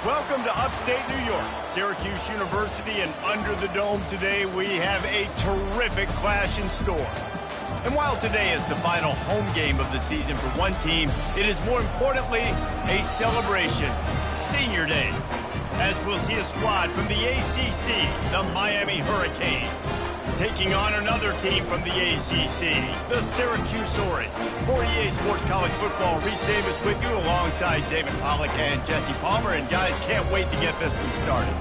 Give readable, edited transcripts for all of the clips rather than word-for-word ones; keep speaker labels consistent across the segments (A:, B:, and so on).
A: Welcome to upstate New York, Syracuse University, and under the dome today we have a terrific clash in store. And while today is the final home game of the season for one team, it is more importantly a celebration, Senior Day, as we'll see a squad from the ACC, the Miami Hurricanes, taking on another team from the ACC, the Syracuse Orange. For EA Sports College Football, Reese Davis with you alongside David Pollack and Jesse Palmer. And guys, can't wait to get this one started.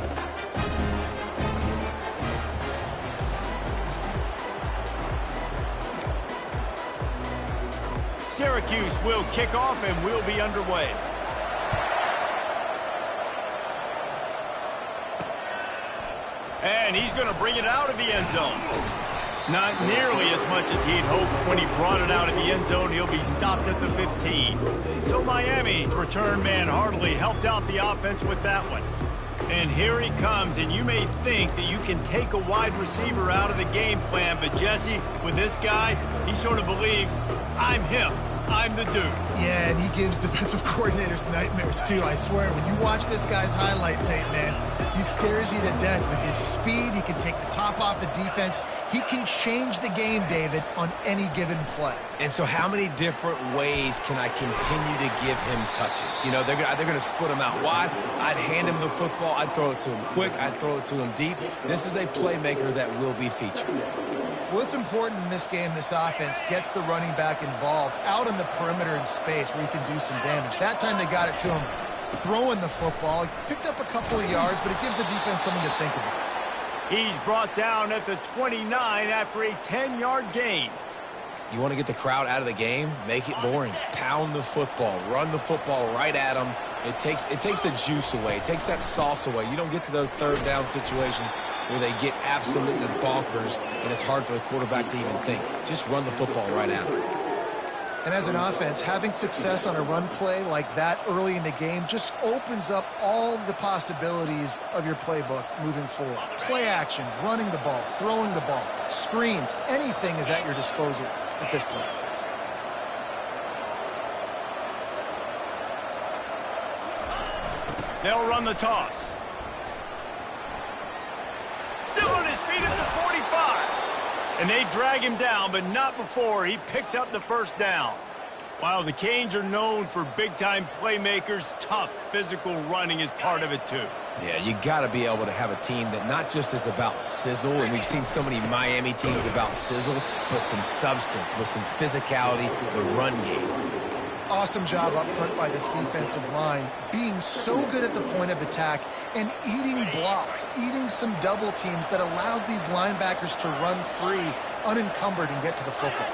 A: Syracuse will kick off and we'll be underway. And he's going to bring it out of the end zone. Not nearly as much as he'd hoped when he brought it out of the end zone. He'll be stopped at the 15. So Miami's return man hardly helped out the offense with that one. And here he comes, and you may think that you can take a wide receiver out of the game plan, but Jesse, with this guy, he sort of believes, I'm him. I'm the dude.
B: Yeah, and he gives defensive coordinators nightmares, too, I swear. When you watch this guy's highlight tape, man, he scares you to death with his speed. He can take the top off the defense. He can change the game, David, on any given play.
C: And so how many different ways can I continue to give him touches? You know, they're going to split him out wide. I'd hand him the football. I'd throw it to him quick. I'd throw it to him deep. This is a playmaker that will be featured.
B: Well, it's important in this game this offense gets the running back involved out on the perimeter in space where he can do some damage. That time they got it to him throwing the football. He picked up a couple of yards, but it gives the defense something to think about.
A: He's brought down at the 29 after a 10-yard gain.
C: You want to get the crowd out of the game? Make it boring. Pound the football. Run the football right at them. It takes the juice away. It takes that sauce away. You don't get to those third down situations where they get absolutely bonkers, and it's hard for the quarterback to even think. Just run the football right at them.
B: And as an offense, having success on a run play like that early in the game just opens up all the possibilities of your playbook moving forward. Play action, running the ball, throwing the ball, screens, anything is at your disposal at this point.
A: They'll run the toss. Still on his feet at the 45. And they drag him down, but not before he picks up the first down. While the Canes are known for big-time playmakers, tough physical running is part of it too.
C: Yeah, you got to be able to have a team that not just is about sizzle, and we've seen so many Miami teams about sizzle, but some substance with some physicality, the run game.
B: Awesome job up front by this defensive line, being so good at the point of attack and eating blocks, eating some double teams that allows these linebackers to run free, unencumbered, and get to the football.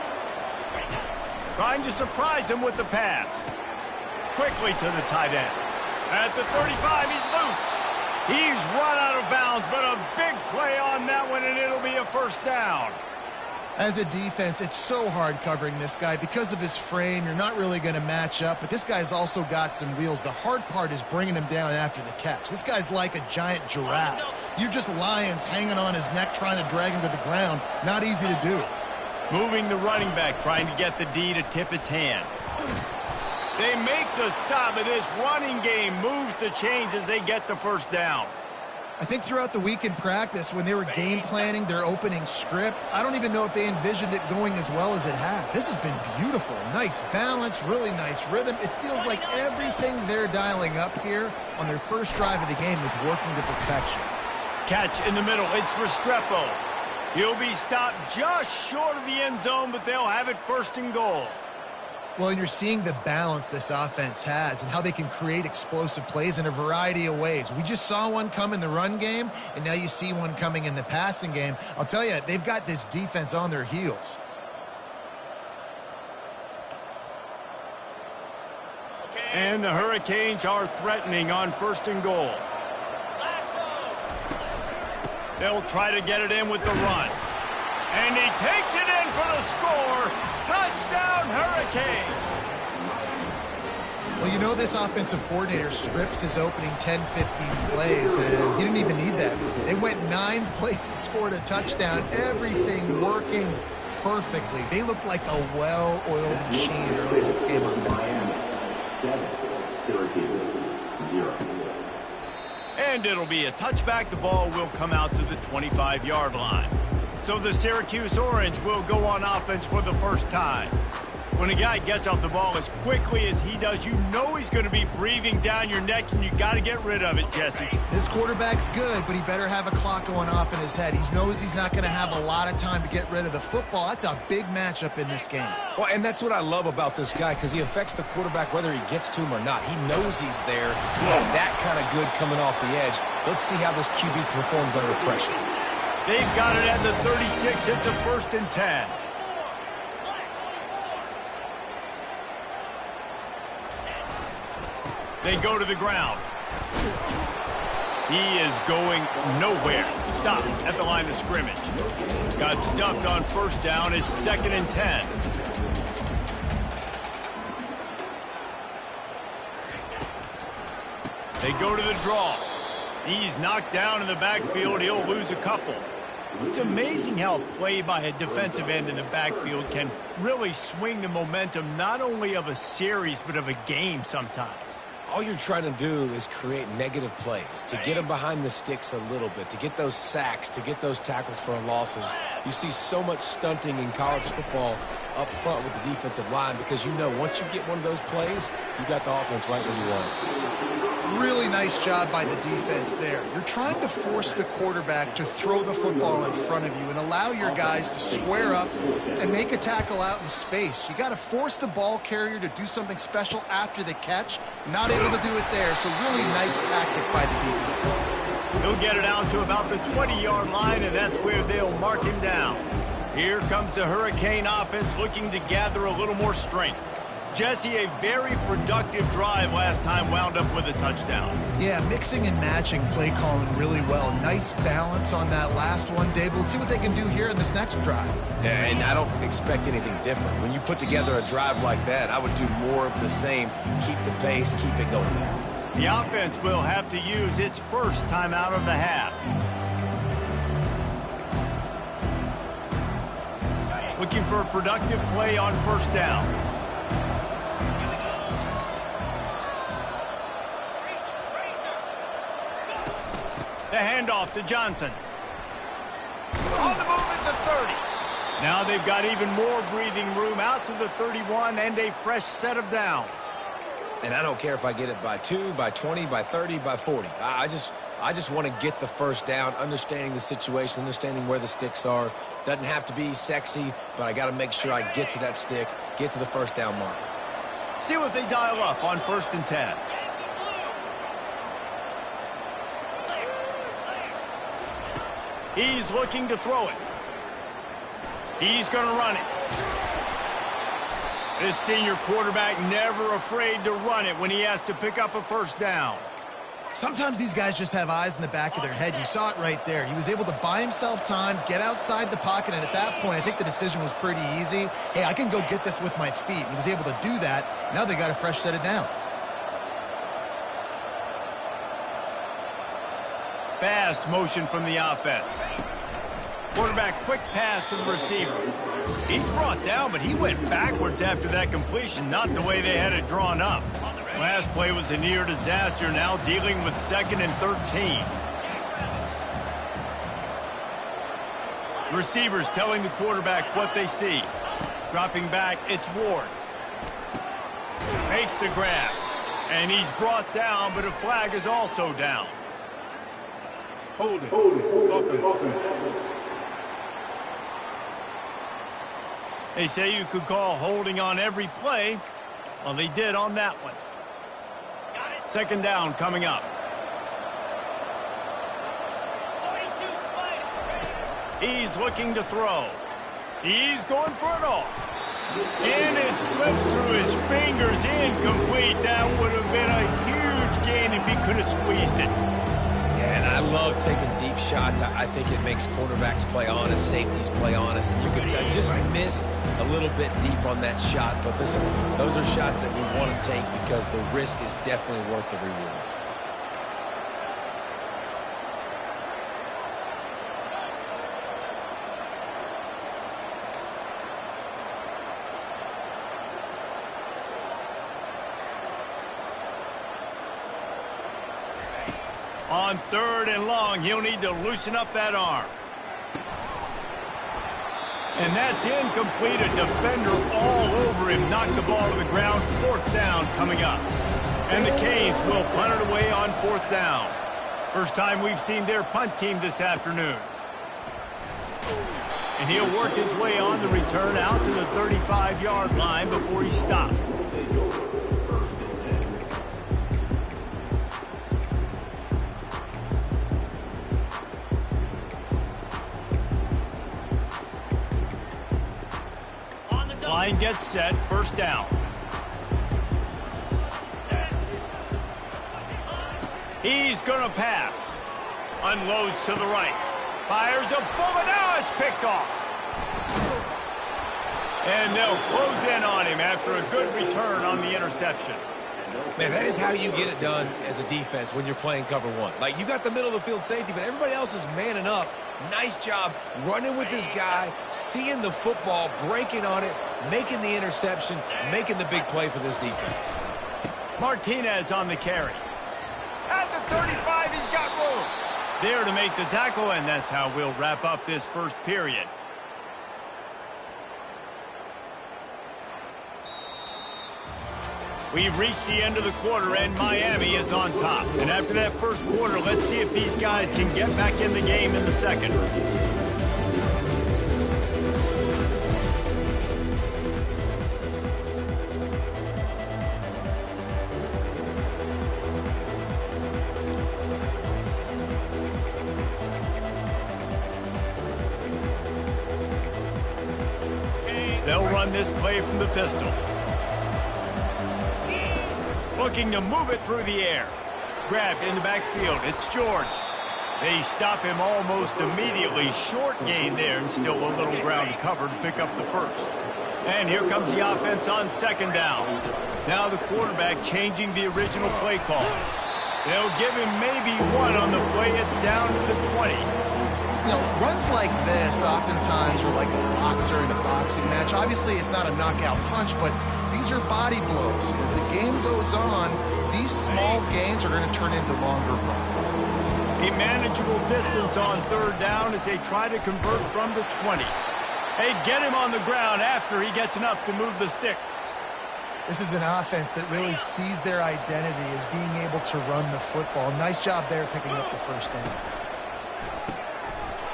A: Trying to surprise him with the pass. Quickly to the tight end. At the 35, he's loose. He's run out of bounds, but a big play on that one, and it'll be a first down.
B: As a defense, it's so hard covering this guy. Because of his frame, you're not really going to match up, but this guy's also got some wheels. The hard part is bringing him down after the catch. This guy's like a giant giraffe. You're just lions hanging on his neck trying to drag him to the ground. Not easy to do.
A: Moving the running back, trying to get the D to tip its hand. They make the stop, but this running game moves the chains as they get the first down.
B: I think throughout the week in practice, when they were game planning their opening script, I don't even know if they envisioned it going as well as it has. This has been beautiful. Nice balance, really nice rhythm. It feels like everything they're dialing up here on their first drive of the game is working to perfection.
A: Catch in the middle. It's Restrepo. He'll be stopped just short of the end zone, but they'll have it first and goal.
B: Well, and you're seeing the balance this offense has and how they can create explosive plays in a variety of ways. We just saw one come in the run game, and now you see one coming in the passing game. I'll tell you, they've got this defense on their heels.
A: And the Hurricanes are threatening on first and goal. They'll try to get it in with the run. And he takes it in for the score. Touchdown, Hurricane!
B: Well, you know this offensive coordinator scripts his opening 10, 15 plays, and he didn't even need that. They went 9 plays and scored a touchdown. Everything working perfectly. They look like a well-oiled machine early in this game on defense.
D: 7, Syracuse 0.
A: And it'll be a touchback. The ball will come out to the 25-yard line. So the Syracuse Orange will go on offense for the first time. When a guy gets off the ball as quickly as he does, you know he's going to be breathing down your neck, and you got to get rid of it, Jesse.
B: This quarterback's good, but he better have a clock going off in his head. He knows he's not going to have a lot of time to get rid of the football. That's a big matchup in this game.
C: Well, and that's what I love about this guy, because he affects the quarterback whether he gets to him or not. He knows he's there. He's that kind of good coming off the edge. Let's see how this QB performs under pressure.
A: They've got it at the 36. It's a 1st and 10. They go to the ground. He is going nowhere. Stop at the line of scrimmage. Got stuffed on 1st down. It's 2nd and 10. They go to the draw. He's knocked down in the backfield. He'll lose a couple. It's amazing how a play by a defensive end in the backfield can really swing the momentum not only of a series but of a game sometimes.
C: All you're trying to do is create negative plays, to get them behind the sticks a little bit, to get those sacks, to get those tackles for losses. You see so much stunting in college football up front with the defensive line because you know once you get one of those plays, you got the offense right where you want it.
B: Really nice job by the defense there. You're trying to force the quarterback to throw the football in front of you and allow your guys to square up and make a tackle out in space. You got to force the ball carrier to do something special after the catch. Not able to do it there, so really nice tactic by the defense.
A: He'll get it out to about the 20-yard line, and that's where they'll mark him down. Here comes the Hurricane offense looking to gather a little more strength. Jesse, a very productive drive last time wound up with a touchdown.
B: Yeah, mixing and matching play calling really well. Nice balance on that last one, Dave. Let's see what they can do here in this next drive.
C: Yeah, and I don't expect anything different. When you put together a drive like that, I would do more of the same. Keep the pace, keep it going.
A: The offense will have to use its first timeout of the half. Looking for a productive play on 1st down. The handoff to Johnson. On the move at the 30. Now they've got even more breathing room out to the 31 and a fresh set of downs.
C: And I don't care if I get it by 2, by 20, by 30, by 40. I just want to get the 1st down, understanding the situation, understanding where the sticks are. Doesn't have to be sexy, but I got to make sure I get to that stick, get to the 1st down mark.
A: See what they dial up on 1st and 10. He's looking to throw it. He's going to run it. This senior quarterback never afraid to run it when he has to pick up a 1st down.
B: Sometimes these guys just have eyes in the back of their head. You saw it right there. He was able to buy himself time, get outside the pocket, and at that point, I think the decision was pretty easy. Hey, I can go get this with my feet. He was able to do that. Now they got a fresh set of downs.
A: Fast motion from the offense. Quarterback quick pass to the receiver. He's brought down, but he went backwards after that completion, not the way they had it drawn up. Last play was a near disaster, now dealing with 2nd and 13. Receivers telling the quarterback what they see. Dropping back, it's Ward. Makes the grab. And he's brought down, but a flag is also down.
D: Hold it. Offense.
A: They say you could call holding on every play. Well, they did on that one. 2nd down coming up. He's looking to throw. He's going for it all. And it slips through his fingers, incomplete. That would have been a huge gain if he could have squeezed it.
C: Yeah, and I love taking deep shots. I think it makes quarterbacks play honest, safeties play honest, and you can tell just missed a little bit deep on that shot. But listen, those are shots that we want to take because the risk is definitely worth the reward.
A: On 3rd and long, he'll need to loosen up that arm. And that's incomplete. A defender all over him. Knocked the ball to the ground. 4th down coming up. And the Canes will punt it away on 4th down. First time we've seen their punt team this afternoon. And he'll work his way on the return out to the 35-yard line before he stopped. Line gets set, 1st down. He's going to pass. Unloads to the right. Fires a bullet. Now it's picked off. And they'll close in on him after a good return on the interception.
C: Man, that is how you get it done as a defense when you're playing cover 1. Like, you got the middle of the field safety, but everybody else is manning up. Nice job running with this guy, seeing the football, breaking on it, making the interception, making the big play for this defense.
A: Martinez on the carry. At the 35, he's got room. There to make the tackle, and that's how we'll wrap up this first period. We've reached the end of the quarter, and Miami is on top. And after that first quarter, let's see if these guys can get back in the game in the second. They'll run this play from the pistol. Looking to move it through the air. Grabbed in the backfield. It's George. They stop him almost immediately. Short gain there, and still a little ground to cover to pick up the first. And here comes the offense on 2nd down. Now the quarterback changing the original play call. They'll give him maybe 1 on the play. It's down to the 20.
B: You know, runs like this oftentimes are like a boxer in a boxing match. Obviously, it's not a knockout punch, but these are body blows. As the game goes on, these small gains are going to turn into longer runs.
A: A manageable distance on 3rd down as they try to convert from the 20. They get him on the ground after he gets enough to move the sticks.
B: This is an offense that really sees their identity as being able to run the football. Nice job there picking up the 1st down.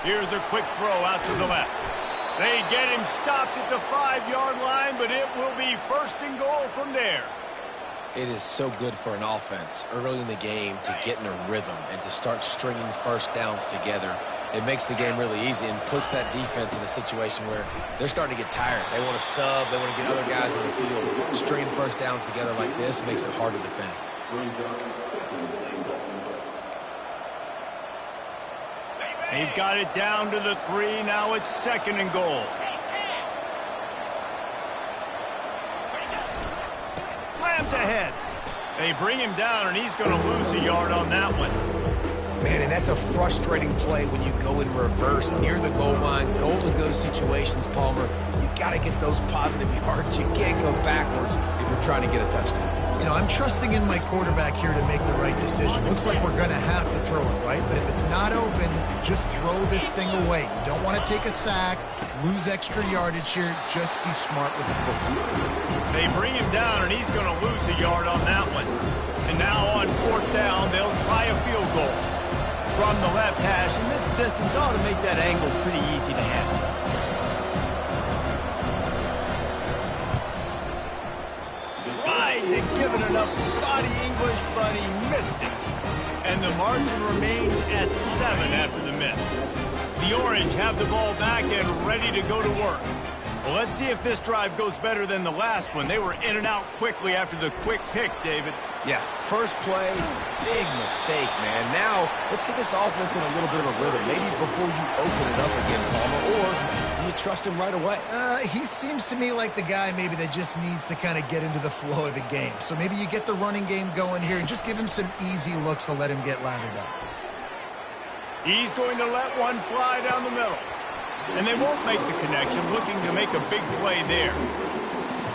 A: Here's a quick throw out to the left. They get him stopped at the 5-yard line, but it will be 1st and goal from there.
C: It is so good for an offense early in the game to get in a rhythm and to start stringing 1st downs together. It makes the game really easy and puts that defense in a situation where they're starting to get tired. They want to sub. They want to get other guys in the field. Stringing 1st downs together like this makes it hard to defend.
A: They've got it down to the 3. Now it's 2nd and goal. Slams ahead. They bring him down, and he's going to lose a yard on that one.
C: Man, and that's a frustrating play when you go in reverse near the goal line. Goal-to-go situations, Palmer. You got to get those positive yards. You can't go backwards if you're trying to get a touchdown.
B: You know, I'm trusting in my quarterback here to make the right decision. Looks like we're going to have to throw it, right? But if it's not open, just throw this thing away. You don't want to take a sack, lose extra yardage here. Just be smart with the football.
A: They bring him down, and he's going to lose a yard on that one. And now on 4th down, they'll try a field goal from the left hash. And this distance ought to make that angle pretty easy to handle. To give it enough body English, but he missed it. And the margin remains at 7 after the miss. The Orange have the ball back and ready to go to work. Well, let's see if this drive goes better than the last one. They were in and out quickly after the quick pick, David.
C: Yeah, first play, big mistake, man. Now, let's get this offense in a little bit of a rhythm. Maybe before you open it up again, Palmer, or do you trust him right away?
B: He seems to me like the guy maybe that just needs to kind of get into the flow of the game. So maybe you get the running game going here and just give him some easy looks to let him get lathered up.
A: He's going to let one fly down the middle. And they won't make the connection, looking to make a big play there.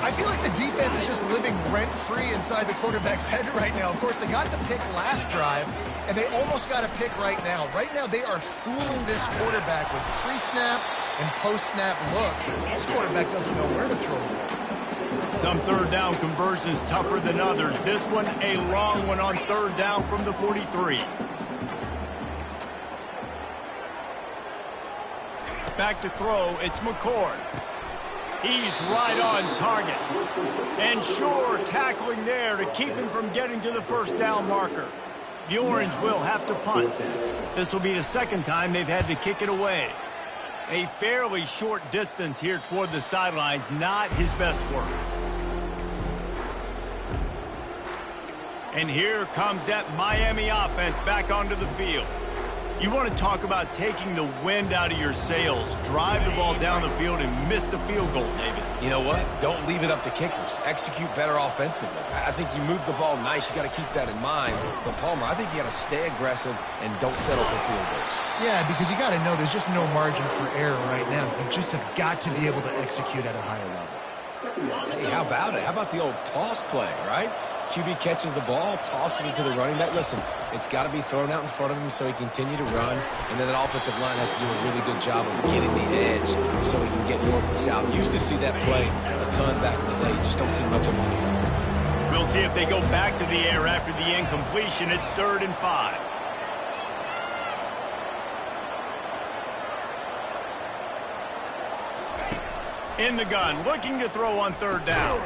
B: I feel like the defense is just living rent-free inside the quarterback's head right now. Of course, they got the pick last drive, and they almost got a pick right now. Right now, they are fooling this quarterback with pre-snap and post-snap looks. This quarterback doesn't know where to throw the ball.
A: Some third down conversions tougher than others. This one a long one on third down from the 43. Back to throw, it's McCord. He's right on target. And sure, tackling there to keep him from getting to the first down marker. The Orange will have to punt. This will be the second time they've had to kick it away. A fairly short distance here toward the sidelines, not his best work. And here comes that Miami offense back onto the field. You want to talk about taking the wind out of your sails. Drive the ball down the field and miss the field goal, David.
C: You know what? Don't leave it up to kickers. Execute better offensively. I think you move the ball nice. You got to keep that in mind. But, Palmer, I think you got to stay aggressive and don't settle for field goals.
B: Yeah, because you got to know there's just no margin for error right now. You just have got to be able to execute at a higher level.
C: Hey, how about it? How about the old toss play, right? QB catches the ball, tosses it to the running back. Listen, it's got to be thrown out in front of him so he can continue to run. And then that offensive line has to do a really good job of getting the edge so he can get north and south. You used to see that play a ton back in the day. You just don't see much of it anymore.
A: We'll see if they go back to the air after the incompletion. It's 3rd and 5. In the gun, looking to throw on 3rd down.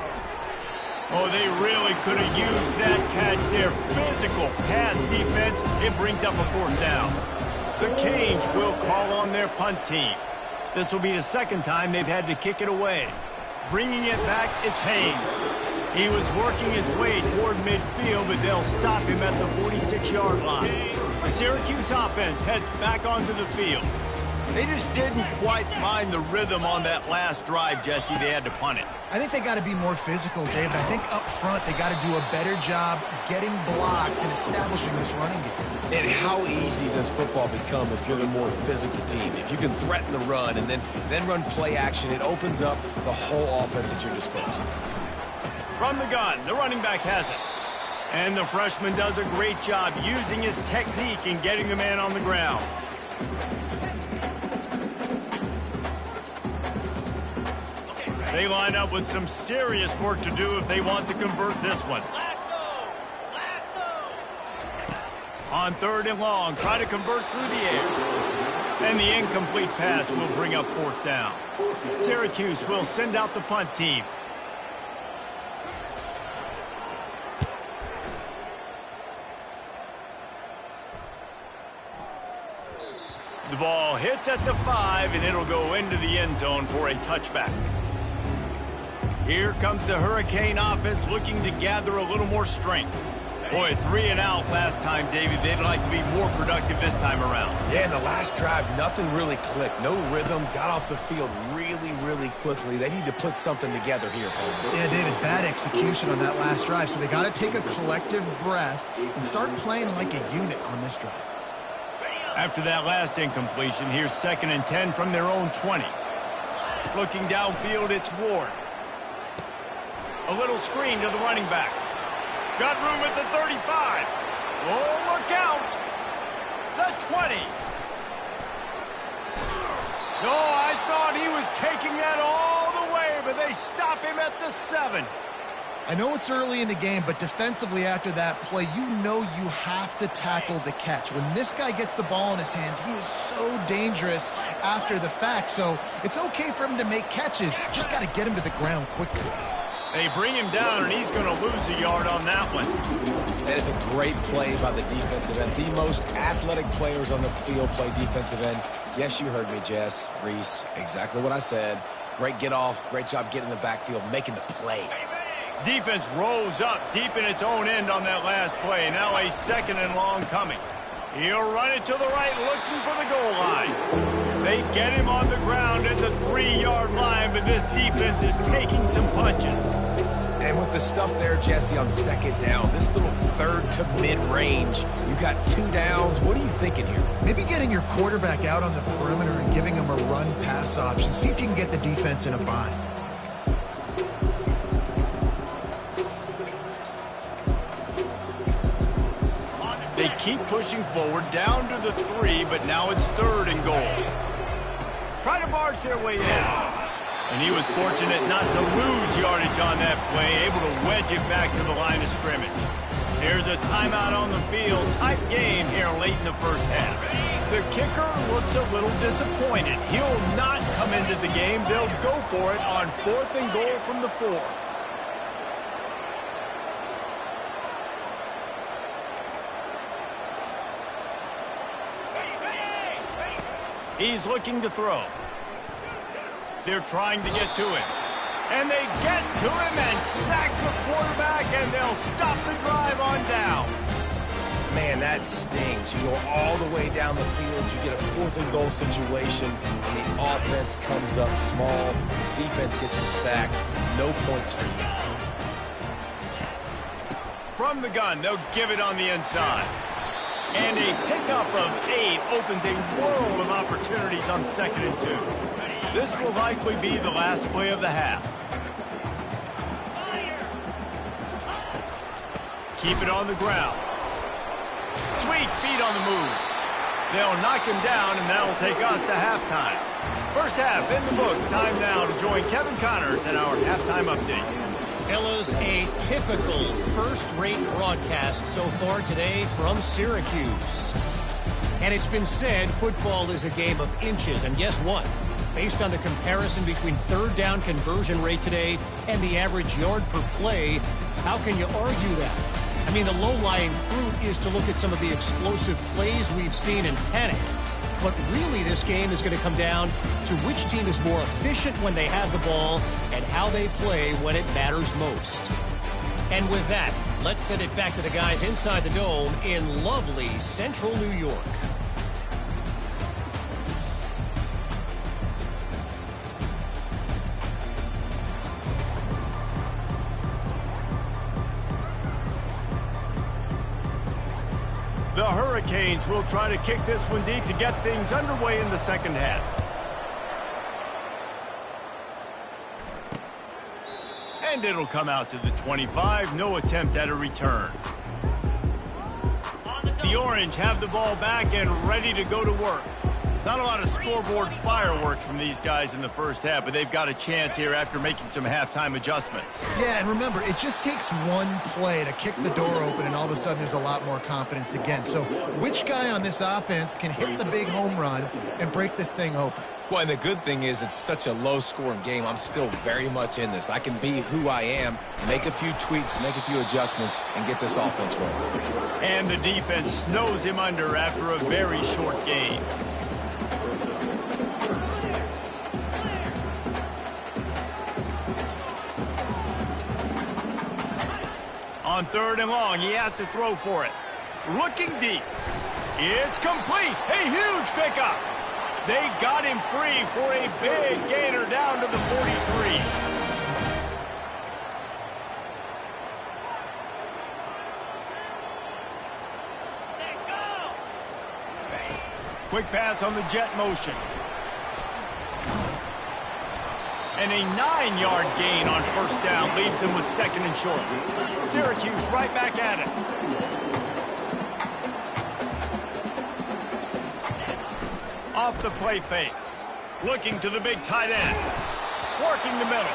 A: Oh, they really could have used that catch there. Physical pass defense. It brings up a 4th down. The Canes will call on their punt team. This will be the second time they've had to kick it away. Bringing it back, it's Haynes. He was working his way toward midfield, but they'll stop him at the 46-yard line. The Syracuse offense heads back onto the field. They just didn't quite find the rhythm on that last drive, Jesse. They had to punt it.
B: I think they got to be more physical, David. I think up front they got to do a better job getting blocks and establishing this running game.
C: And how easy does football become if you're the more physical team? If you can threaten the run and then run play action, it opens up the whole offense at your disposal.
A: From the gun, the running back has it. And the freshman does a great job using his technique and getting the man on the ground. They line up with some serious work to do if they want to convert this one. On 3rd and long, try to convert through the air. And the incomplete pass will bring up 4th down. Syracuse will send out the punt team. The ball hits at the 5, and it'll go into the end zone for a touchback. Here comes the Hurricane offense looking to gather a little more strength. Boy, 3 and out last time, David. They'd like to be more productive this time around.
C: Yeah, in the last drive, nothing really clicked. No rhythm, got off the field really, really quickly. They need to put something together here, Paul.
B: Yeah, David, bad execution on that last drive. So they got to take a collective breath and start playing like a unit on this drive.
A: After that last incompletion, here's 2nd and 10 from their own 20. Looking downfield, it's Ward. A little screen to the running back. Got room at the 35. Oh, look out. The 20. Oh, I thought he was taking that all the way, but they stop him at the 7.
B: I know it's early in the game, but defensively after that play, you know you have to tackle the catch. When this guy gets the ball in his hands, he is so dangerous after the fact. So it's okay for him to make catches. Just got to get him to the ground quickly.
A: They bring him down, and he's going to lose a yard on that one.
C: That is a great play by the defensive end. The most athletic players on the field play defensive end. Yes, you heard me, Jess, Reese. Exactly what I said. Great get off. Great job getting in the backfield, making the play.
A: Defense rose up deep in its own end on that last play. Now a 2nd and long coming. He'll run it to the right, looking for the goal line. They get him on the ground at the 3-yard line, but this defense is taking some punches.
C: And with the stuff there, Jesse, on 2nd down, this little 3rd to mid-range, you got 2 downs. What are you thinking here?
B: Maybe getting your quarterback out on the perimeter and giving him a run-pass option. See if you can get the defense in a bind.
A: keep pushing forward down to the 3, but now it's 3rd and goal. Try to barge their way in. And he was fortunate not to lose yardage on that play, able to wedge it back to the line of scrimmage. There's a timeout on the field. Tight game here late in the first half. The kicker looks a little disappointed. He'll not come into the game. They'll go for it on 4th and goal from the 4. He's looking to throw. They're trying to get to him. And they get to him and sack the quarterback, and they'll stop the drive on down.
C: Man, that stings. You go all the way down the field. You get a 4th and goal situation, and the offense comes up small. Defense gets the sack. No points for you.
A: From the gun, they'll give it on the inside. And a pickup of 8 opens a world of opportunities on 2nd and 2. This will likely be the last play of the half. Keep it on the ground. Sweet feet on the move. They'll knock him down, and that'll take us to halftime. First half in the books. Time now to join Kevin Connors in our halftime update.
E: Fellas, a typical first-rate broadcast so far today from Syracuse. And it's been said football is a game of inches, and guess what? Based on the comparison between 3rd down conversion rate today and the average yard per play, how can you argue that? I mean, the low-lying fruit is to look at some of the explosive plays we've seen in panic. But really, this game is going to come down to which team is more efficient when they have the ball and how they play when it matters most. And with that, let's send it back to the guys inside the Dome in lovely central New York.
A: The Hurricanes will try to kick this one deep to get things underway in the second half. And it'll come out to the 25. No attempt at a return. The Orange have the ball back and ready to go to work. Not a lot of scoreboard fireworks from these guys in the first half, but they've got a chance here after making some halftime adjustments.
B: Yeah, and remember, it just takes one play to kick the door open, and all of a sudden there's a lot more confidence again. So which guy on this offense can hit the big home run and break this thing open?
C: Well, and the good thing is it's such a low-scoring game. I'm still very much in this. I can be who I am, make a few tweaks, make a few adjustments, and get this offense rolling.
A: And the defense snows him under after a very short game. On 3rd and long, he has to throw for it. Looking deep. It's complete. A huge pickup. They got him free for a big gainer down to the 43. Quick pass on the jet motion. And a 9-yard gain on 1st down leaves him with 2nd and short. Syracuse right back at it. Off the play fake. Looking to the big tight end. Working the middle.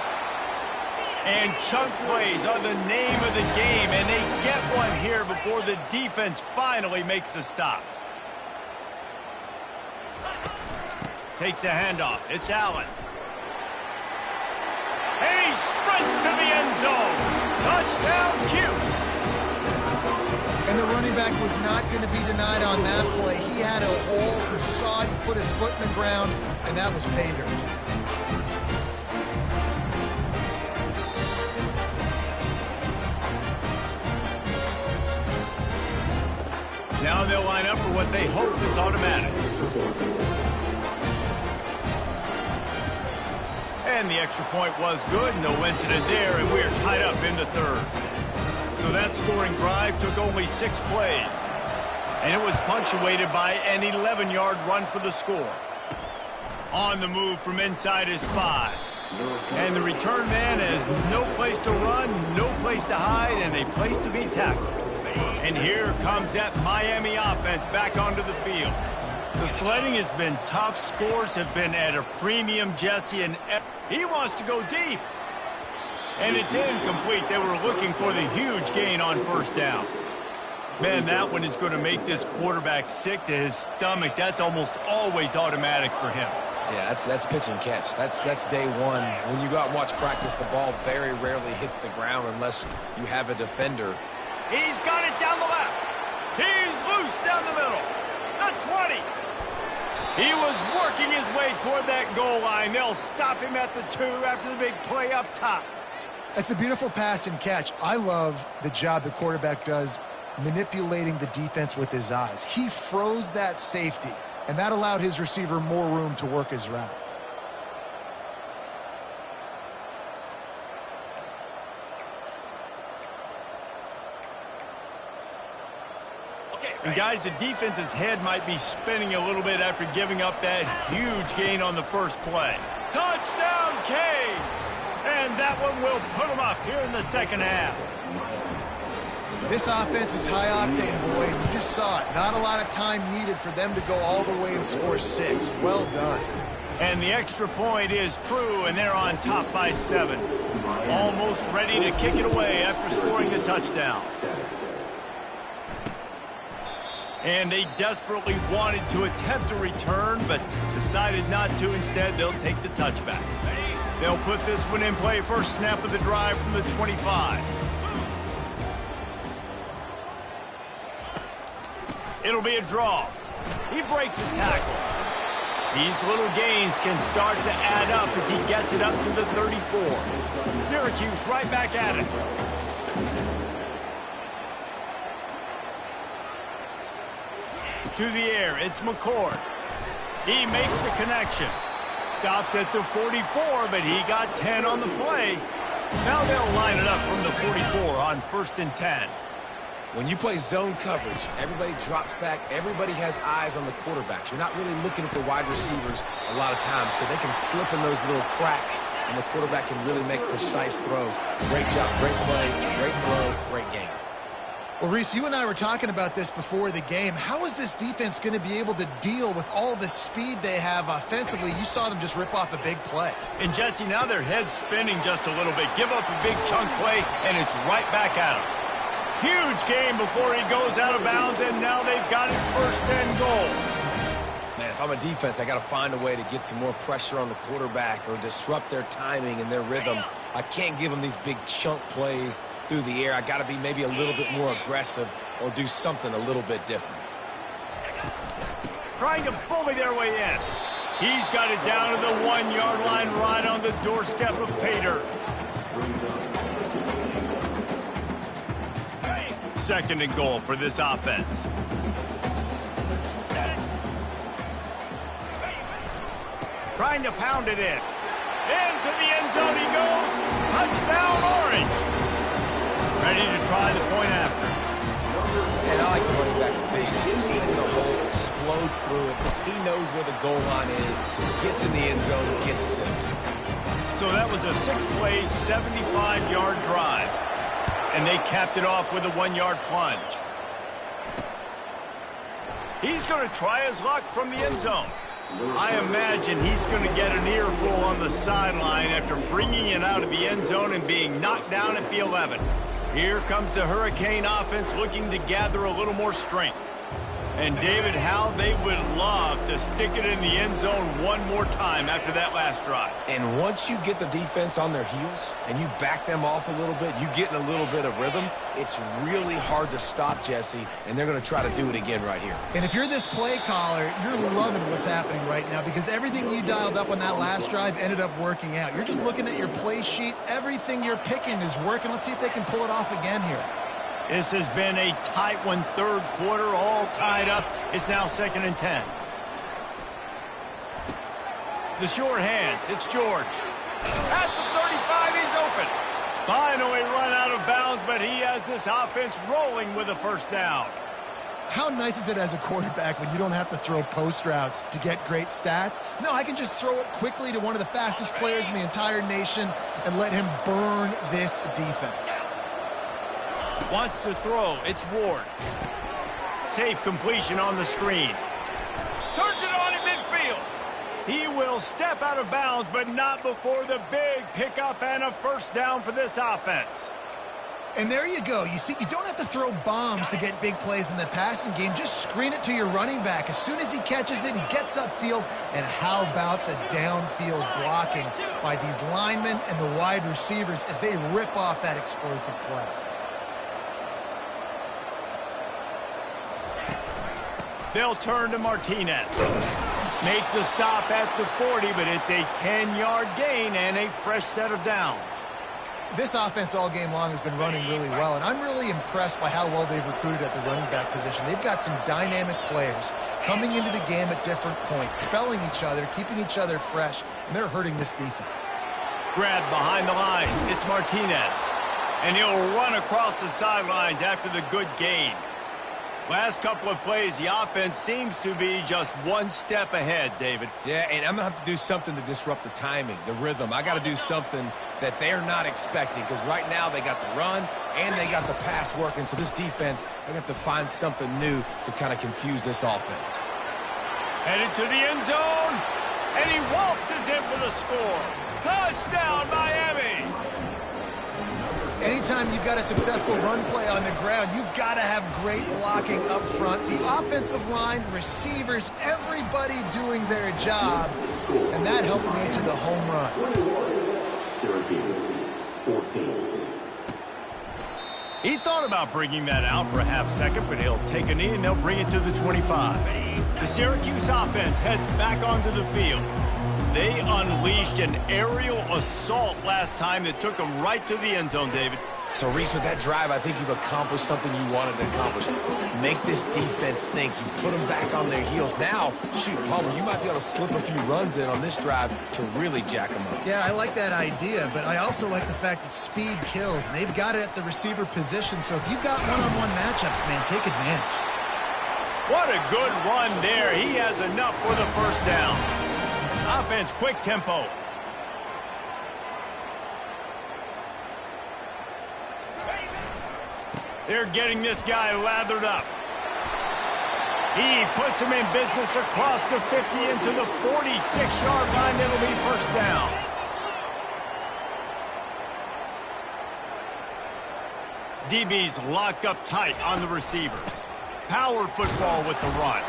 A: And chunk plays are the name of the game, and they get one here before the defense finally makes a stop. Takes the handoff. It's Allen. And he sprints to the end zone. Touchdown, Cuse.
B: And the running back was not going to be denied on that play. He had a hole. He saw it, he put his foot in the ground, and that was pay dirt.
A: Now they'll line up for what they hope is automatic. And the extra point was good. No incident there, and we're tied up in the 3rd. So that scoring drive took only 6 plays. And it was punctuated by an 11-yard run for the score. On the move from inside his 5. And the return man has no place to run, no place to hide, and a place to be tackled. And here comes that Miami offense back onto the field. The sledding has been tough. Scores have been at a premium, Jesse, and he wants to go deep. And it's incomplete. They were looking for the huge gain on first down. Man, that one is going to make this quarterback sick to his stomach. That's almost always automatic for him.
C: Yeah, that's pitch and catch. That's day one. When you go out and watch practice, the ball very rarely hits the ground unless you have a defender.
A: He's got it down the left. He's loose down the middle. The 20. He was working his way toward that goal line. They'll stop him at the 2 after the big play up top.
B: That's a beautiful pass and catch. I love the job the quarterback does manipulating the defense with his eyes. He froze that safety, and that allowed his receiver more room to work his route.
A: And guys, the defense's head might be spinning a little bit after giving up that huge gain on the first play. Touchdown, Canes! And that one will put them up here in the second half.
B: This offense is high octane, boy, and you just saw it. Not a lot of time needed for them to go all the way and score 6. Well done.
A: And the extra point is true, and they're on top by 7. Almost ready to kick it away after scoring the touchdown. And they desperately wanted to attempt a return, but decided not to. Instead, they'll take the touchback. They'll put this one in play. First snap of the drive from the 25. It'll be a draw. He breaks his tackle. These little gains can start to add up as he gets it up to the 34. Syracuse right back at it. To the air, it's McCord. He makes the connection. Stopped at the 44, but he got 10 on the play. Now they'll line it up from the 44 on 1st and 10.
C: When you play zone coverage, everybody drops back. Everybody has eyes on the quarterbacks. You're not really looking at the wide receivers a lot of times, so they can slip in those little cracks, and the quarterback can really make precise throws. Great job, great play, great throw, great game.
B: Well, Reese, you and I were talking about this before the game. How is this defense going to be able to deal with all the speed they have offensively? You saw them just rip off a big play.
A: And, Jesse, now their head's spinning just a little bit. Give up a big chunk play, and it's right back at them. Huge game before he goes out of bounds, and now they've got it 1st and goal.
C: Man, if I'm a defense, I got to find a way to get some more pressure on the quarterback or disrupt their timing and their rhythm. I can't give them these big chunk plays through the air. I got to be maybe a little bit more aggressive or do something a little bit different.
A: Trying to bully their way in. He's got it down to the 1-yard line right on the doorstep of Pater. 2nd and goal for this offense. Trying to pound it in. Into the end zone he goes. Touchdown, Orange. Ready to try the point after.
C: And I like the running back's vision. He sees the hole, explodes through it. He knows where the goal line is, gets in the end zone, gets 6.
A: So that was a 6-play, 75-yard drive. And they capped it off with a 1-yard plunge. He's going to try his luck from the end zone. I imagine he's going to get an earful on the sideline after bringing it out of the end zone and being knocked down at the 11. Here comes the Hurricane offense looking to gather a little more strength. And, David, how they would love to stick it in the end zone one more time after that last drive.
C: And once you get the defense on their heels and you back them off a little bit, you get in a little bit of rhythm, it's really hard to stop, Jesse, and they're going to try to do it again right here.
B: And if you're this play caller, you're loving what's happening right now because everything you dialed up on that last drive ended up working out. You're just looking at your play sheet. Everything you're picking is working. Let's see if they can pull it off again here.
A: This has been a tight one, 3rd quarter, all tied up. It's now 2nd and 10. The short hands, it's George. At the 35, he's open. Finally run out of bounds, but he has this offense rolling with a 1st down.
B: How nice is it as a quarterback when you don't have to throw post routes to get great stats? No, I can just throw it quickly to one of the fastest players in the entire nation and let him burn this defense.
A: Wants to throw. It's Ward. Safe completion on the screen. Turns it on in midfield. He will step out of bounds, but not before the big pickup and a first down for this offense.
B: And there you go. You see, you don't have to throw bombs to get big plays in the passing game. Just screen it to your running back. As soon as he catches it, he gets upfield. And how about the downfield blocking by these linemen and the wide receivers as they rip off that explosive play?
A: They'll turn to Martinez. Make the stop at the 40, but it's a 10-yard gain and a fresh set of downs.
B: This offense all game long has been running really well, and I'm really impressed by how well they've recruited at the running back position. They've got some dynamic players coming into the game at different points, spelling each other, keeping each other fresh, and they're hurting this defense.
A: Grab behind the line. It's Martinez. And he'll run across the sidelines after the good gain. Last couple of plays, the offense seems to be just one step ahead, David.
C: Yeah, and I'm going to have to do something to disrupt the timing, the rhythm. I got to do something that they're not expecting, because right now they got the run and they got the pass working. So this defense, they're going to have to find something new to kind of confuse this offense.
A: Headed to the end zone, and he waltzes in for the score. Touchdown, Miami!
B: Anytime you've got a successful run play on the ground, you've got to have great blocking up front. The offensive line, receivers, everybody doing their job, and that helped lead to the home run.
F: Syracuse, 14.
A: He thought about bringing that out for a half second, but he'll take a knee and they'll bring it to the 25. The Syracuse offense heads back onto the field. They unleashed an aerial assault last time that took them right to the end zone, David.
C: So, Reese, with that drive, I think you've accomplished something you wanted to accomplish. Make this defense think. You put them back on their heels. Now, shoot, Palmer, you might be able to slip a few runs in on this drive to really jack them up.
B: Yeah, I like that idea, but I also like the fact that speed kills, and they've got it at the receiver position. So if you've got one-on-one matchups, man, take advantage.
A: What a good run there. He has enough for the first down. Offense, quick tempo. They're getting this guy lathered up. He puts him in business across the 50 into the 46-yard line. It'll be first down. DB's locked up tight on the receivers. Power football with the run.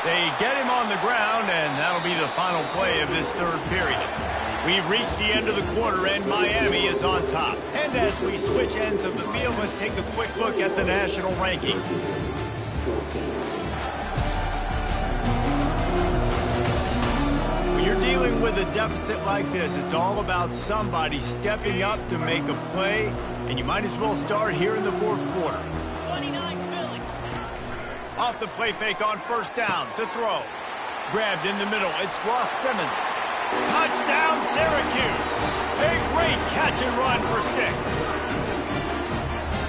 A: They get him on the ground, and that'll be the final play of this third period. We've reached the end of the quarter, and Miami is on top. And as we switch ends of the field, let's take a quick look at the national rankings. When you're dealing with a deficit like this, it's all about somebody stepping up to make a play, and you might as well start here in the fourth quarter. Off the play fake on first down, to throw. Grabbed in the middle, it's Ross Simmons. Touchdown, Syracuse. A great catch and run for 6.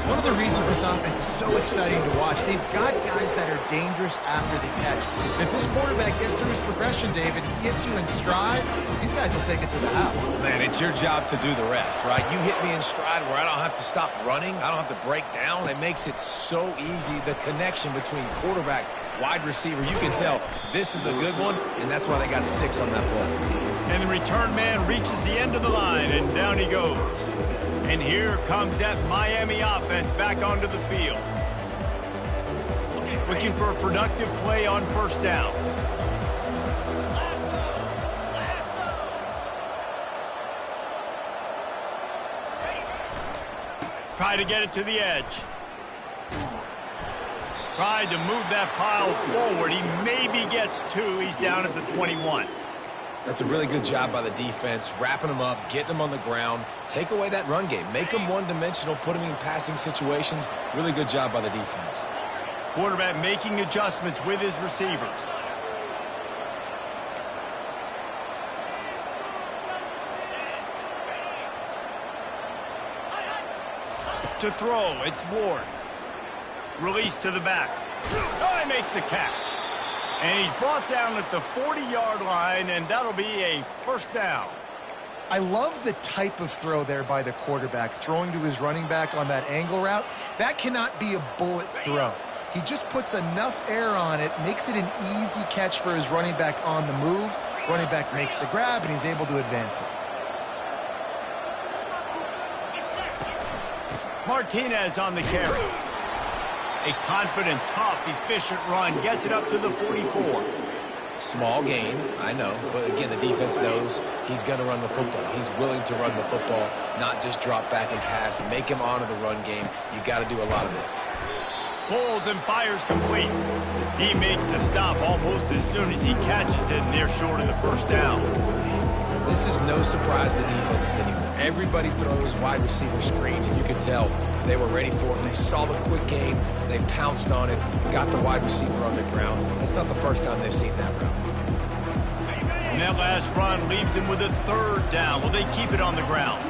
B: One of the reasons this offense is so exciting to watch, they've got guys that are dangerous after the catch. And if this quarterback gets through his progression, David, gets you in stride, these guys will take it to the house.
C: Man, it's your job to do the rest, right? You hit me in stride where I don't have to stop running. I don't have to break down. It makes it so easy, the connection between quarterback, wide receiver. You can tell this is a good one, and that's why they got 6 on that play.
A: And the return man reaches the end of the line, and down he goes. And here comes that Miami offense back onto the field. Looking for a productive play on first down. Try to get it to the edge. Tried to move that pile forward. He maybe gets 2. He's down at the 21.
C: That's a really good job by the defense, wrapping them up, getting them on the ground. Take away that run game. Make them one-dimensional, put them in passing situations. Really good job by the defense.
A: Quarterback making adjustments with his receivers. To throw, it's Ward. Release to the back. Oh, he makes the catch. And he's brought down at the 40-yard line, and that'll be a first down.
B: I love the type of throw there by the quarterback, throwing to his running back on that angle route. That cannot be a bullet throw. He just puts enough air on it, makes it an easy catch for his running back on the move. Running back makes the grab, and he's able to advance it.
A: Martinez on the carry. A confident, tough, efficient run gets it up to the 44.
C: Small gain, I know, but again, the defense knows he's going to run the football. He's willing to run the football, not just drop back and pass and make him honor the run game. You got to do a lot of this.
A: Pulls and fires complete. He makes the stop almost as soon as he catches it, and they're short of the first down.
C: This is no surprise to defenses anymore. Everybody throws wide receiver screens, and you can tell they were ready for it. They saw the quick game. They pounced on it, got the wide receiver on the ground. It's not the first time they've seen that route.
A: And that last run leaves him with a third down. Will they keep it on the ground?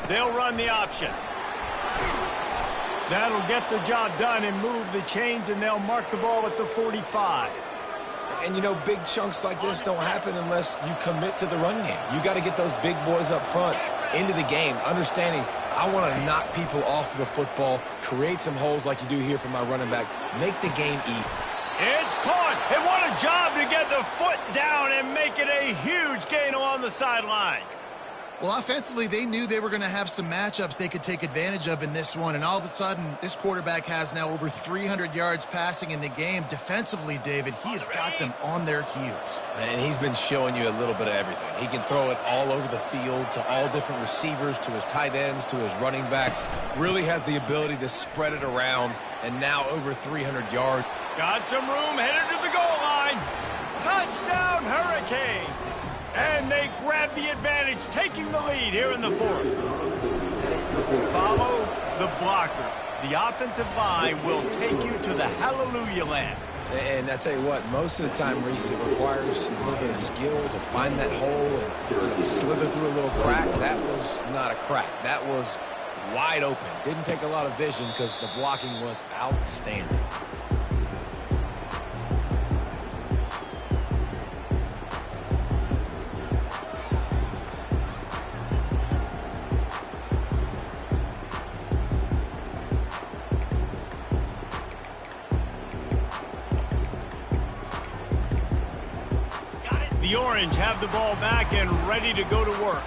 A: They'll run the option. That'll get the job done and move the chains, and they'll mark the ball at the 45.
C: And, you know, big chunks like this don't happen unless you commit to the run game. You got to get those big boys up front into the game, understanding I want to knock people off the football, create some holes like you do here for my running back, make the game eat.
A: It's caught, and what a job to get the foot down and make it a huge gain along the sideline.
B: Well, offensively, they knew they were going to have some matchups they could take advantage of in this one, and all of a sudden, this quarterback has now over 300 yards passing in the game. Defensively, David, he has got them on their heels.
C: And he's been showing you a little bit of everything. He can throw it all over the field to all different receivers, to his tight ends, to his running backs. Really has the ability to spread it around, and now over 300 yards.
A: Got some room, headed to the goal line. Touchdown, Hurricanes! And they grab the advantage, taking the lead here in the fourth. Follow the blockers. The offensive line will take you to the hallelujah land.
C: And I tell you what, most of the time, Reese, it requires a little bit of skill to find that hole and slither through a little crack. That was not a crack. That was wide open. Didn't take a lot of vision because the blocking was outstanding.
A: The Orange have the ball back and ready to go to work.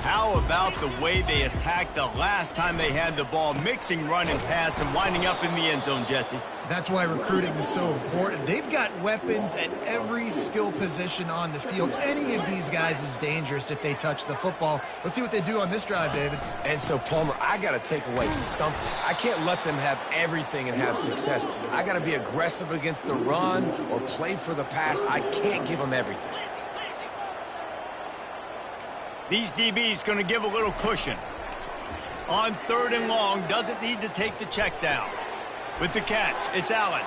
A: How about the way they attacked the last time they had the ball, mixing run and pass and winding up in the end zone, Jesse?
B: That's why recruiting is so important. They've got weapons at every skill position on the field. Any of these guys is dangerous if they touch the football. Let's see what they do on this drive, David.
C: And so, Palmer, I got to take away something. I can't let them have everything and have success. I got to be aggressive against the run or play for the pass. I can't give them everything.
A: These DBs going to give a little cushion. On 3rd and long, doesn't need to take the check down. With the catch, it's Allen.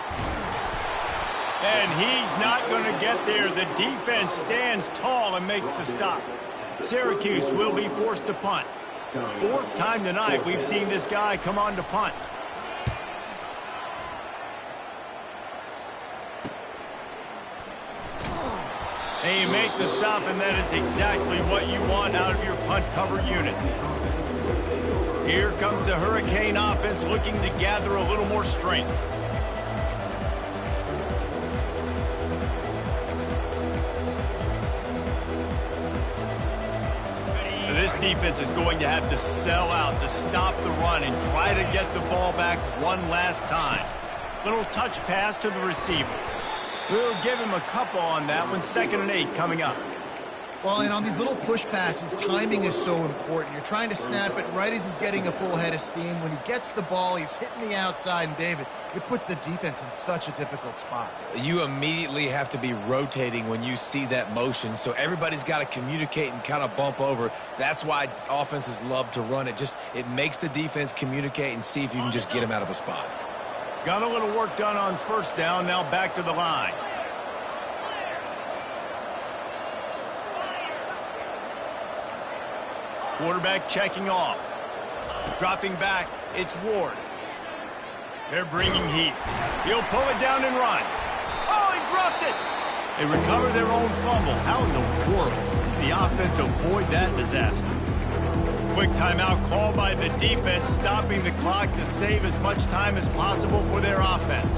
A: And he's not going to get there. The defense stands tall and makes the stop. Syracuse will be forced to punt. 4th time tonight we've seen this guy come on to punt. And you make the stop, and that is exactly what you want out of your punt cover unit. Here comes the Hurricane offense looking to gather a little more strength. This defense is going to have to sell out to stop the run and try to get the ball back one last time. Little touch pass to the receiver. We'll give him a couple on that one. 2nd and 8 coming up.
B: Well, and on these little push passes, timing is so important. You're trying to snap it right as he's getting a full head of steam. When he gets the ball, he's hitting the outside, and David, it puts the defense in such a difficult spot.
C: You immediately have to be rotating when you see that motion, so everybody's got to communicate and kind of bump over. That's why offenses love to run it. It makes the defense communicate and see if you can just get him out of a spot.
A: Got a little work done on 1st down, now back to the line. Quarterback checking off. Dropping back, it's Ward. They're bringing heat. He'll pull it down and run. Oh, he dropped it! They recover their own fumble. How in the world did the offense avoid that disaster? Quick timeout called by the defense, stopping the clock to save as much time as possible for their offense.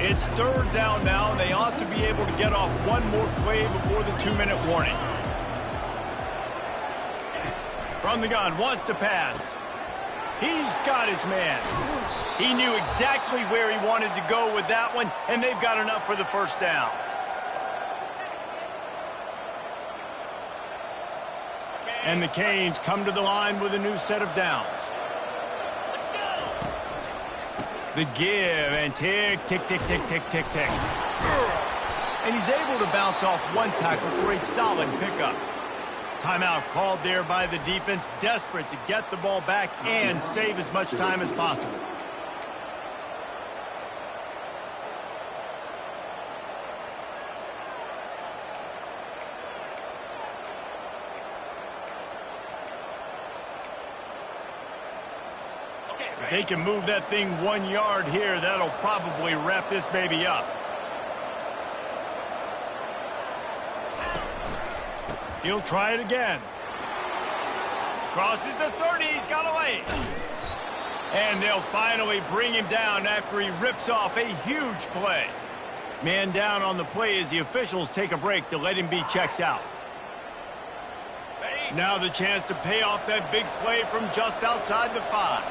A: It's third down now, and they ought to be able to get off one more play before the 2-minute warning. From the gun, wants to pass. He's got his man. He knew exactly where he wanted to go with that one, and they've got enough for the first down. And the Canes come to the line with a new set of downs. The give, and tick, tick, tick, tick, tick, tick, tick. And he's able to bounce off one tackle for a solid pickup. Timeout called there by the defense, desperate to get the ball back and save as much time as possible. If they can move that thing 1 yard here, that'll probably wrap this baby up. He'll try it again. Crosses the 30. He's got away. And they'll finally bring him down after he rips off a huge play. Man down on the play as the officials take a break to let him be checked out. Now the chance to pay off that big play from just outside the 5.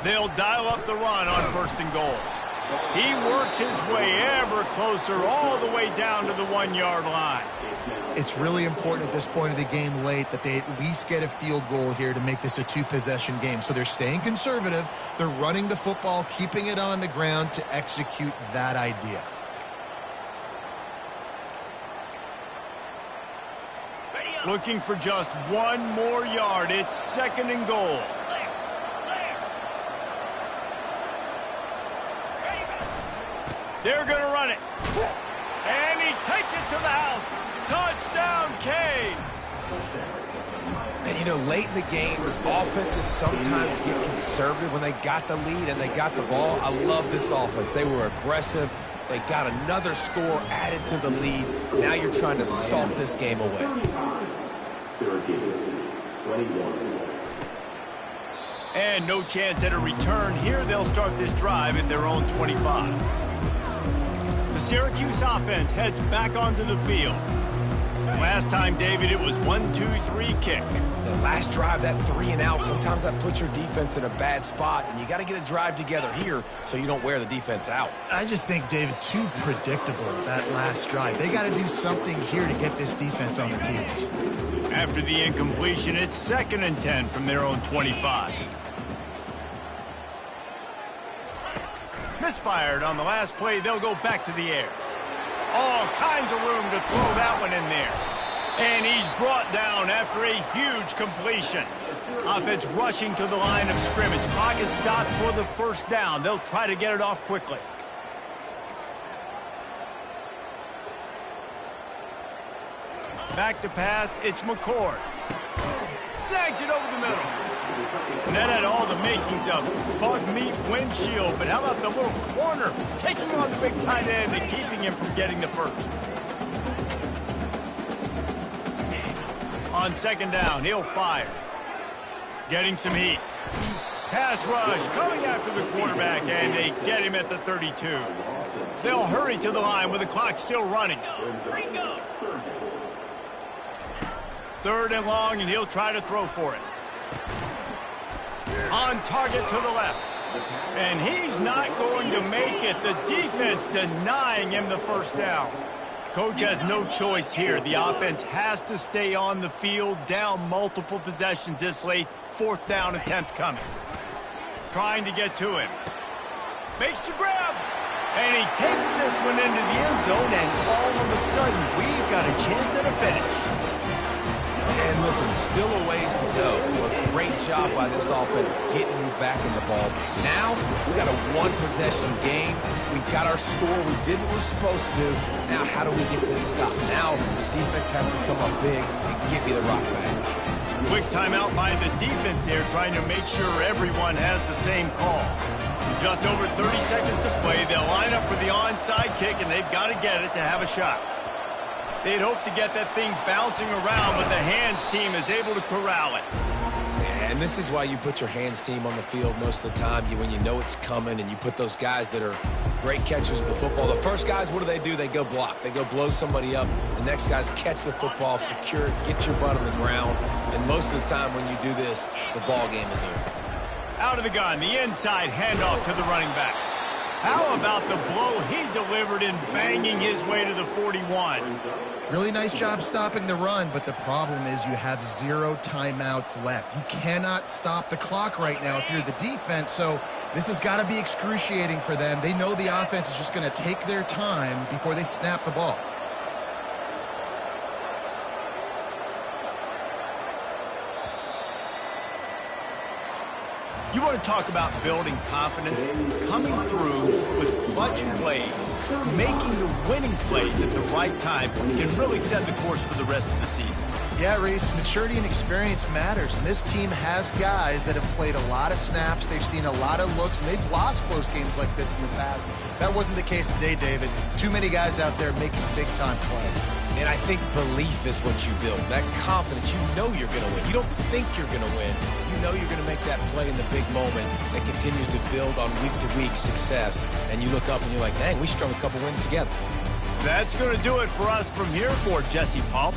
A: They'll dial up the run on 1st and goal. He works his way ever closer all the way down to the 1 yard line.
B: It's really important at this point of the game late that they at least get a field goal here to make this a 2-possession game. So they're staying conservative. They're running the football, keeping it on the ground to execute that idea.
A: Looking for just 1 more yard. It's 2nd and goal. They're going to run it. And he takes it to the house. Touchdown, Canes.
C: And, you know, late in the games, offenses sometimes get conservative when they got the lead and they got the ball. I love this offense. They were aggressive. They got another score added to the lead. Now you're trying to salt this game away.
F: Syracuse, 21.
A: And no chance at a return here. They'll start this drive at their own 25. The Syracuse offense heads back onto the field. Last time, David, it was 1-2-3 kick.
C: The last drive, that 3 and out, sometimes that puts your defense in a bad spot, and you got to get a drive together here so you don't wear the defense out.
B: I just think, David, too predictable, that last drive. They got to do something here to get this defense on their heels.
A: After the incompletion, it's 2nd and 10 from their own 25. Misfired on the last play. They'll go back to the air. All kinds of room to throw that one in there. And he's brought down after a huge completion. Offense rushing to the line of scrimmage. Clock is stopped for the first down. They'll try to get it off quickly. Back to pass. It's McCord. Snags it over the middle. And that had all the makings of bug meat windshield. But how about the little corner taking on the big tight end and keeping him from getting the first? On 2nd down, he'll fire. Getting some heat. Pass rush coming after the quarterback, and they get him at the 32. They'll hurry to the line with the clock still running. 3rd and long, and he'll try to throw for it. On target to the left. And he's not going to make it. The defense denying him the first down. Coach has no choice here. The offense has to stay on the field, down multiple possessions this late. 4th down attempt coming. Trying to get to him. Makes the grab. And he takes this one into the end zone, and all of a sudden, we've got a chance at a finish.
C: And listen, still a ways to go. A great job by this offense getting you back in the ball game. Now, we got a one-possession game. We got our score. We did what we're supposed to do. Now, how do we get this stopped? Now, the defense has to come up big and get me the rock back.
A: Quick timeout by the defense there, trying to make sure everyone has the same call. Just over 30 seconds to play. They'll line up for the onside kick, and they've got to get it to have a shot. They'd hope to get that thing bouncing around, but the hands team is able to corral it.
C: And this is why you put your hands team on the field most of the time, when you know it's coming, and you put those guys that are great catchers of the football. The first guys, what do? They go block. They go blow somebody up. The next guys catch the football, secure it, get your butt on the ground. And most of the time when you do this, the ball game is over.
A: Out of the gun, the inside handoff to the running back. How about the blow he delivered in banging his way to the 41?
B: Really nice job stopping the run, but the problem is you have 0 timeouts left. You cannot stop the clock right now if you're the defense, so this has got to be excruciating for them. They know the offense is just going to take their time before they snap the ball.
A: You want to talk about building confidence? Coming through with clutch plays, making the winning plays at the right time can really set the course for the rest of the season.
B: Yeah, Reese, maturity and experience matters, and this team has guys that have played a lot of snaps. They've seen a lot of looks, and they've lost close games like this in the past. That wasn't the case today, David. Too many guys out there making big-time plays.
C: And I think belief is what you build. That confidence, you know you're going to win. You don't think you're going to win. You know you're going to make that play in the big moment that continues to build on week-to-week success. And you look up and you're like, dang, we strung a couple wins together.
A: That's going to do it for us from here for Jesse Pomp.